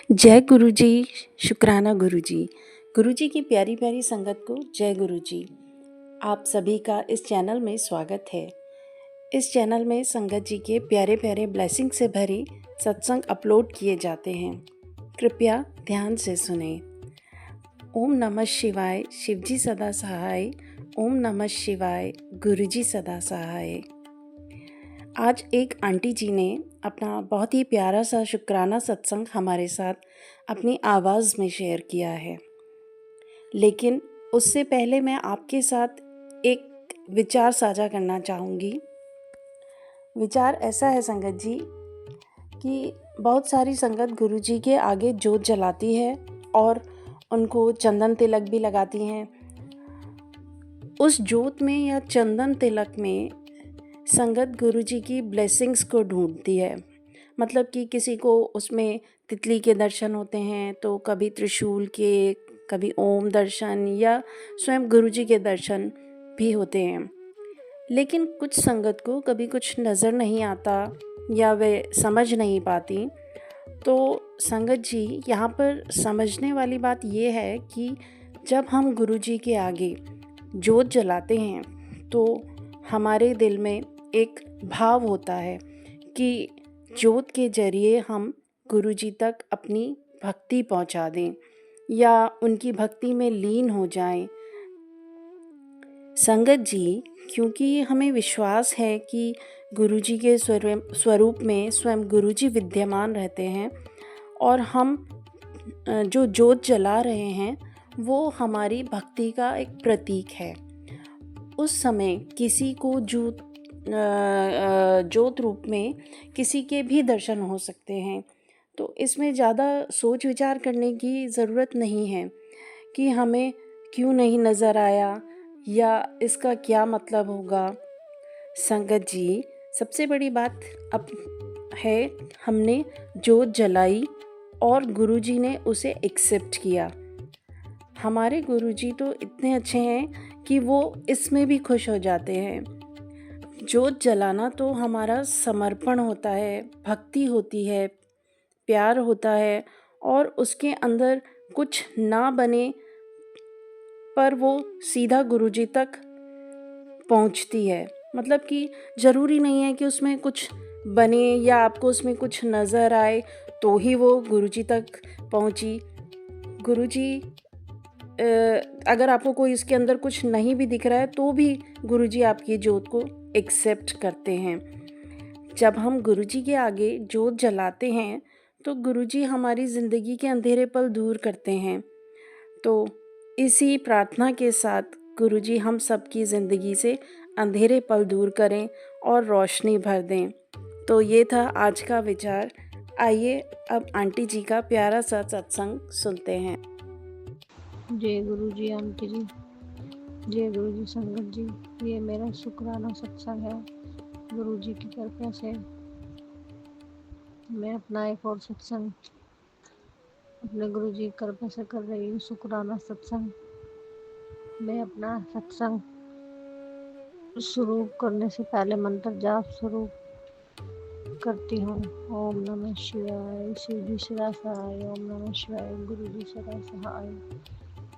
जय गुरु जी। शुक्राना गुरु जी। गुरु जी की प्यारी प्यारी संगत को जय गुरु जी। आप सभी का इस चैनल में स्वागत है। इस चैनल में संगत जी के प्यारे प्यारे ब्लेसिंग से भरे सत्संग अपलोड किए जाते हैं। कृपया ध्यान से सुने। ओम नमः शिवाय, शिवजी सदा सहाय। ओम नमः शिवाय, गुरु जी सदा सहाय। आज एक आंटी जी ने अपना बहुत ही प्यारा सा शुक्राना सत्संग हमारे साथ अपनी आवाज़ में शेयर किया है। लेकिन उससे पहले मैं आपके साथ एक विचार साझा करना चाहूँगी। विचार ऐसा है संगत जी कि बहुत सारी संगत गुरु जी के आगे जोत जलाती है और उनको चंदन तिलक भी लगाती हैं। उस जोत में या चंदन तिलक में संगत गुरुजी की ब्लेसिंग्स को ढूंढती है। मतलब कि किसी को उसमें तितली के दर्शन होते हैं, तो कभी त्रिशूल के, कभी ओम दर्शन या स्वयं गुरुजी के दर्शन भी होते हैं। लेकिन कुछ संगत को कभी कुछ नज़र नहीं आता या वे समझ नहीं पाती। तो संगत जी, यहाँ पर समझने वाली बात ये है कि जब हम गुरुजी के आगे जोत जलाते हैं तो हमारे दिल में एक भाव होता है कि जोत के जरिए हम गुरुजी तक अपनी भक्ति पहुंचा दें या उनकी भक्ति में लीन हो जाएं। संगत जी, क्योंकि हमें विश्वास है कि गुरुजी के स्वरूप में स्वयं गुरुजी विद्यमान रहते हैं और हम जो जोत जला रहे हैं वो हमारी भक्ति का एक प्रतीक है। उस समय किसी को जोत रूप में किसी के भी दर्शन हो सकते हैं। तो इसमें ज़्यादा सोच विचार करने की ज़रूरत नहीं है कि हमें क्यों नहीं नज़र आया या इसका क्या मतलब होगा। संगत जी, सबसे बड़ी बात अब है, हमने जोत जलाई और गुरुजी ने उसे एक्सेप्ट किया। हमारे गुरुजी तो इतने अच्छे हैं कि वो इसमें भी खुश हो जाते हैं। जोत जलाना तो हमारा समर्पण होता है, भक्ति होती है, प्यार होता है और उसके अंदर कुछ ना बने पर वो सीधा गुरुजी तक पहुंचती है। मतलब कि ज़रूरी नहीं है कि उसमें कुछ बने या आपको उसमें कुछ नज़र आए तो ही वो गुरुजी तक पहुंची। गुरुजी अगर आपको कोई इसके अंदर कुछ नहीं भी दिख रहा है तो भी गुरुजी आपकी जोत को एक्सेप्ट करते हैं। जब हम गुरुजी के आगे जोत जलाते हैं तो गुरुजी हमारी ज़िंदगी के अंधेरे पल दूर करते हैं। तो इसी प्रार्थना के साथ गुरुजी हम सबकी ज़िंदगी से अंधेरे पल दूर करें और रोशनी भर दें। तो ये था आज का विचार। आइए अब आंटी जी का प्यारा सा सत्संग सुनते हैं। जय गुरु जी आंटी जी, जय गुरु जी संगत जी। ये मेरा शुक्राना सत्संग है। गुरु जी की कृपा से मैं अपना एक और सत्संग अपने गुरु जी की कृपा से कर रही हूँ। शुक्राना सत्संग। मैं अपना सत्संग शुरू करने से पहले मंत्र जाप शुरू करती हूँ। ओम नमः शिवाय, शिव जी सदा सहाय। ओम नमः शिवाय, गुरु जी सदा सहाय।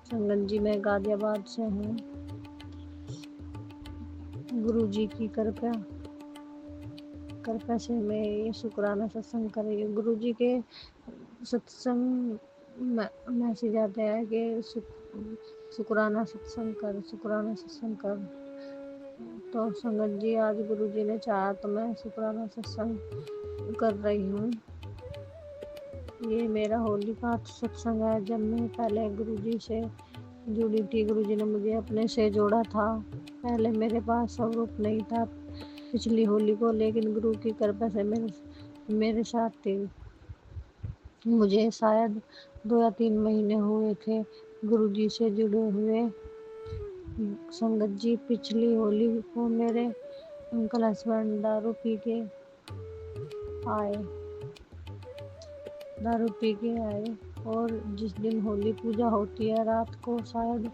संगत जी, मैं गाजियाबाद से हूँ। गुरु जी की कृपा से मैं ये शुक्राना सत्संग कर रही हूँ। गुरु जी के सत्संग मैसेज आते हैं कि शुक्राना सत्संग कर, शुक्राना सत्संग कर। तो संगत जी, आज गुरु जी ने चाहा तो मैं शुक्राना सत्संग कर रही हूँ। ये मेरा होली का सत्संग है। जब मैं पहले गुरु जी से जुड़ी थी, गुरु जी ने मुझे अपने से जोड़ा था। पहले मेरे पास स्वरूप नहीं था पिछली होली को, लेकिन गुरु की कृपा से मेरे साथ थी। मुझे शायद 2 या 3 महीने हुए थे गुरु जी से जुड़े हुए। संगत जी, पिछली होली को मेरे अंकल हस्बैंड दारू पी के आए और जिस दिन होली पूजा होती है रात को शायद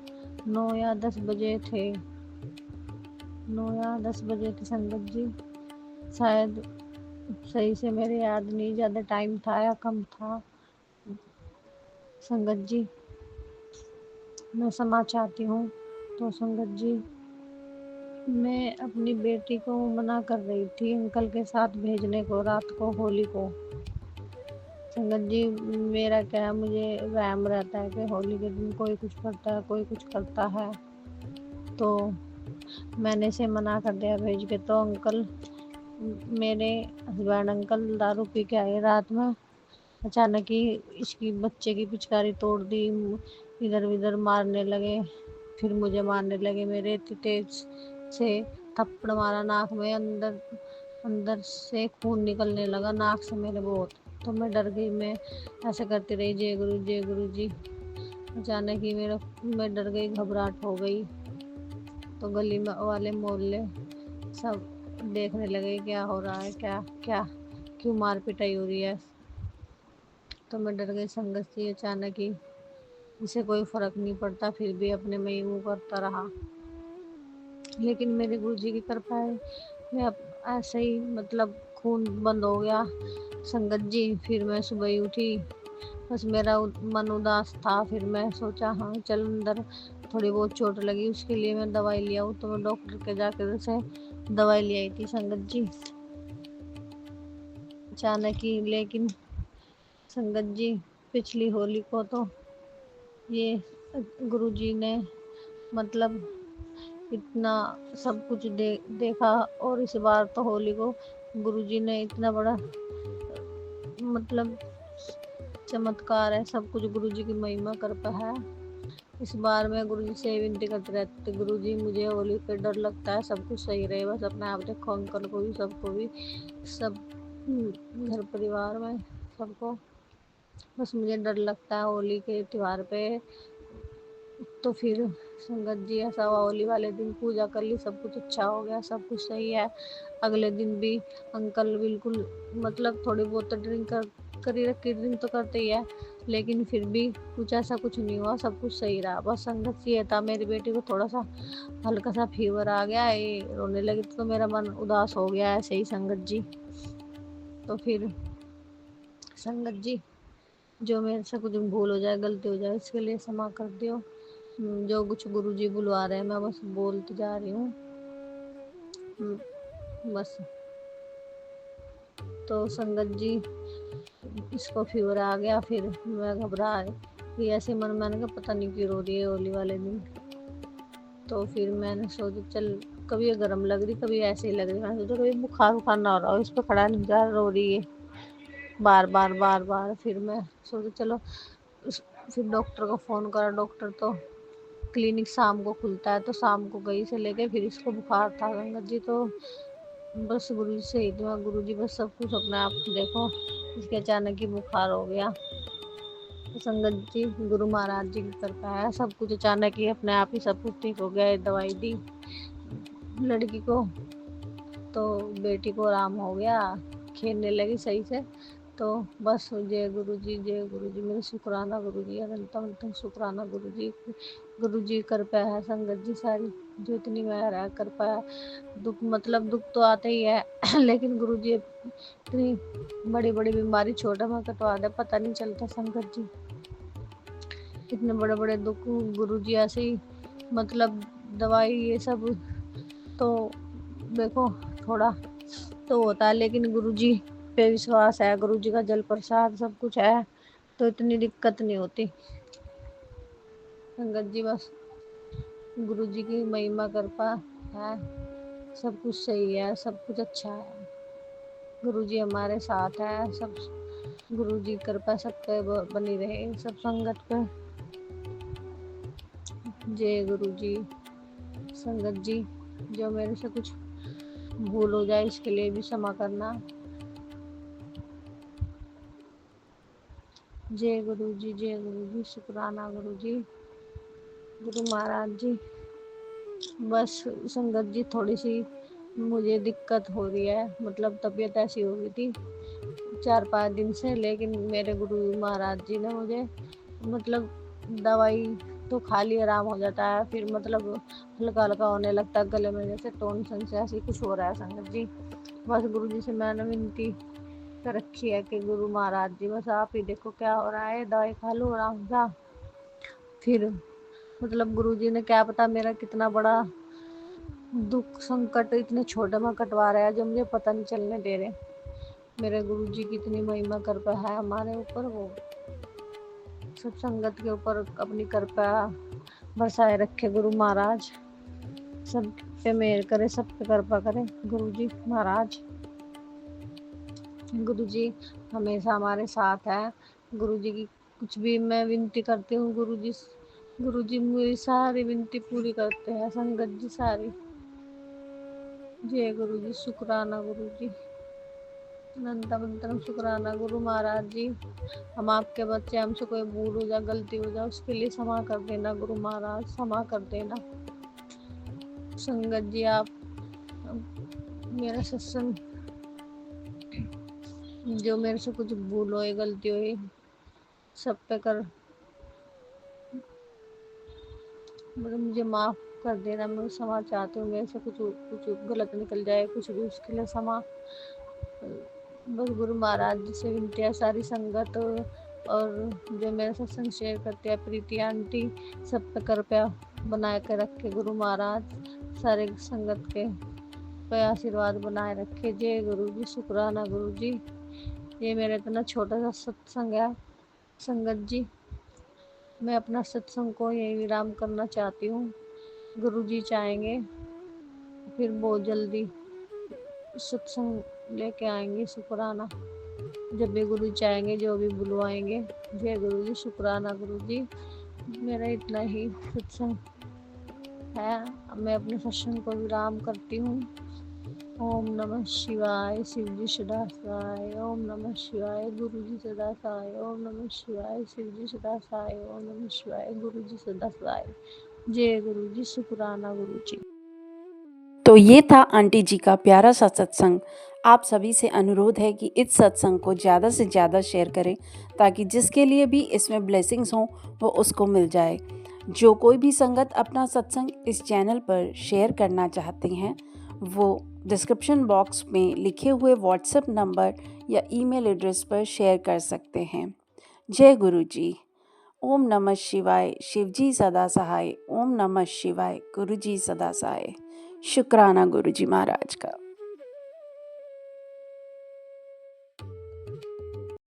9 या 10 बजे थे। 9 या 10 बजे थे संगत जी। शायद सही से मेरे याद नहीं, ज़्यादा टाइम था या कम था। संगत जी मैं क्षमा चाहती हूँ। तो संगत जी मैं अपनी बेटी को मना कर रही थी अंकल के साथ भेजने को रात को होली को। संगत जी मेरा क्या है, मुझे वहम रहता है कि होली के दिन कोई कुछ करता है कोई कुछ करता है, तो मैंने इसे मना कर दिया भेज के। तो अंकल मेरे हस्बैंड अंकल दारू पी के आए रात में, अचानक ही इसकी बच्चे की पिचकारी तोड़ दी, इधर उधर मारने लगे, फिर मुझे मारने लगे। मेरे इतनी तेज से थप्पड़ मारा नाक में, अंदर अंदर से खून निकलने लगा नाक से मेरे बहुत। तो मैं डर गई, मैं ऐसे करती रही जय गुरु जी। अचानक ही मैं डर गई, घबराहट हो गई। तो गली में वाले मोहल्ले सब देखने लगे क्या हो रहा है, क्या क्या क्यों मार पिटाई हो रही है। तो मैं डर गई संगत से। अचानक ही इसे कोई फर्क नहीं पड़ता, फिर भी अपने में ही मुँह करता रहा। लेकिन मेरे गुरुजी की कृपा है, मैं अब ऐसे ही मतलब खून बंद हो गया संगत जी। फिर मैं सुबह ही उठी, बस मेरा मन उदास था। फिर मैं सोचा हाँ चल अंदर थोड़ी बहुत चोट लगी, उसके लिए मैं दवाई लिया हूँ। तो मैं डॉक्टर के जाकर से दवाई ले आई थी संगत जी अचानक ही। लेकिन संगत जी पिछली होली को तो ये गुरुजी ने मतलब इतना सब कुछ देखा, और इस बार तो होली को गुरुजी ने इतना बड़ा मतलब चमत्कार है, सब कुछ गुरुजी की महिमा कृपा है। इस बार मैं गुरुजी से विनती करती रहती, गुरुजी मुझे होली पे डर लगता है, सब कुछ सही रहे, बस अपने आप देखो अंकल को भी सबको भी, सब घर परिवार में सबको, बस मुझे डर लगता है होली के त्योहार पे। तो फिर संगत जी ऐसा हुआ, होली वाले दिन पूजा कर ली, सब कुछ अच्छा हो गया, सब कुछ सही है। अगले दिन भी अंकल बिल्कुल मतलब थोड़ी बहुत ड्रिंक करी रखी, ड्रिंक तो करते ही है, लेकिन फिर भी कुछ ऐसा कुछ नहीं हुआ, सब कुछ सही रहा। बस संगत से ये था, मेरी बेटी को थोड़ा सा हल्का सा फीवर आ गया, ये रोने लगी तो मेरा मन उदास हो गया ऐसे ही संगत जी। तो फिर संगत जी जो मेरे से कुछ भूल हो जाए, गलती हो जाए, इसके लिए क्षमा कर दियो। जो कुछ गुरुजी बुलवा रहे हैं मैं बस बोलती जा रही हूँ बस। तो संगत जी इसको फीवर आ गया, फिर मैं घबरा गई, ऐसे मन मैंने कहा पता नहीं क्यों रो रही है होली वाले दिन। तो फिर मैंने सोचा चल कभी ये गर्म लग रही, कभी ऐसे ही लग रही, मैंने सोचा कभी बुखार ना हो रहा हो, इस पर खड़ा नहीं जा, रो रही है बार बार। फिर मैं सोचा चलो, फिर डॉक्टर को फ़ोन करा। डॉक्टर तो क्लिनिक शाम को खुलता है, तो शाम को गई से लेके फिर इसको बुखार था संगत जी। तो बस गुरु जी से ही दुआ, गुरु जी बस सब कुछ अपने आप देखो, इसके अचानक ही बुखार हो गया। तो संगत जी गुरु महाराज जी की कृपा है, सब कुछ अचानक ही अपने आप ही सब कुछ ठीक हो गया। दवाई दी लड़की को, तो बेटी को आराम हो गया, खेलने लगी सही से। तो बस जय गुरु जी मेरे शुक्राना गुरु जी, अनंतम शुक्राना गुरु जी कृपा है संगत जी सारी, जो इतनी मेहर है कृपा है। दुख मतलब दुख तो आते ही है लेकिन गुरु जी इतनी बड़ी बड़ी बीमारी छोटा में कटवा दे, पता नहीं चलता संगत जी। इतने बड़े बड़े दुख गुरु जी ऐसे ही मतलब दवाई ये सब तो देखो थोड़ा तो होता है, लेकिन गुरुजी पे विश्वास है, गुरुजी का जल प्रसाद सब कुछ है, तो इतनी दिक्कत नहीं होती संगत जी। बस गुरुजी की महिमा कृपा है, सब कुछ सही है, सब कुछ अच्छा है, गुरुजी हमारे साथ है। सब गुरुजी की कृपा सब पे बनी रहे, सब संगत पे। जय गुरुजी। संगत जी जो मेरे से कुछ भूल हो जाए इसके लिए भी क्षमा करना। जय गुरु जी, शुक्राना गुरु जी, गुरु महाराज जी। बस संगत जी थोड़ी सी मुझे दिक्कत हो रही है, मतलब तबीयत ऐसी हो गई थी 4-5 दिन से, लेकिन मेरे गुरु महाराज जी ने मुझे मतलब दवाई तो खाली आराम हो जाता है, फिर मतलब हल्का हल्का होने लगता है गले में, जैसे टॉन्सिल से ऐसे कुछ हो रहा है संगत जी। बस गुरु जी से मैंने विनती कर रखी है कि गुरु महाराज जी बस आप ही देखो क्या हो रहा है, दवाई खा लो आराम जा। फिर मतलब गुरु जी ने क्या पता मेरा कितना बड़ा दुख संकट इतने छोटे में कटवा रहा है जो मुझे पता नहीं चलने दे रहे। मेरे गुरु जी की इतनी महिमा कृपा है हमारे ऊपर, वो सब संगत के ऊपर अपनी कृपा बरसाए रखे गुरु महाराज। सब पे मेहर करे, सब पे कृपा करे गुरु जी महाराज। गुरु जी हमेशा हमारे साथ है। गुरु जी की कुछ भी मैं विनती करती हूँ, गुरु जी मेरी सारी विनती पूरी करते हैं, संगत जी सारी। जय गुरु जी, शुक्राना गुरु जी, अनंतम शुक्राना गुरु महाराज जी। हम आपके बच्चे, हमसे कोई भूल हो जाए, गलती हो जाए, उसके लिए क्षमा कर देना गुरु महाराज, क्षमा कर देना। संगत जी आप मेरा सत्संग जो मेरे से कुछ भूल हुई, गलती हुई, सब पे कर मतलब मुझे माफ़ कर देना। मैं क्षमा चाहती हूँ, मेरे से कुछ गलत निकल जाए कुछ भी, उसके लिए क्षमा। बस गुरु महाराज जी से विनती है, सारी संगत और जो मेरे सत्संग शेयर करते हैं, प्रीति आंटी, सब पे कृपया बनाए के रखे गुरु महाराज, सारे संगत के पे आशीर्वाद बनाए रखे। जय गुरु जी, शुक्राना गुरु जी। ये मेरा इतना छोटा सा सत्संग है संगत जी, मैं अपना सत्संग को यही विराम करना चाहती हूँ। गुरु जी चाहेंगे फिर बहुत जल्दी सत्संग लेके आएंगे, शुक्राना जब भी गुरु चाहेंगे, जो भी बुलवाएंगे। जय गुरु जी, शुक्राना गुरु जी। मेरा इतना ही सत्संग है, मैं अपने सत्संग को विराम करती हूँ। ओम नमः शिवाय, शिव जी सदा सहाय। ओम नमः शिवाय, गुरु जी सदा सहाय। ओम नमः शिवाय, शिव जी सदा सहाय। ओम नमः शिवाय, गुरु जी सदा सहाय। जय गुरु जी, शुक्राना गुरु जी। तो ये था आंटी जी का प्यारा सा सत्संग। आप सभी से अनुरोध है कि इस सत्संग को ज़्यादा से ज़्यादा शेयर करें, ताकि जिसके लिए भी इसमें ब्लेसिंग्स हों वो उसको मिल जाए। जो कोई भी संगत अपना सत्संग इस चैनल पर शेयर करना चाहते हैं, वो डिस्क्रिप्शन बॉक्स में लिखे हुए व्हाट्सएप नंबर या ईमेल एड्रेस पर शेयर कर सकते हैं। जय गुरु जी। ओम नमः शिवाय, शिवजी सदा सहाय। ओम नमः शिवाय, गुरुजी सदा सहाय। शुक्राना गुरुजी महाराज का।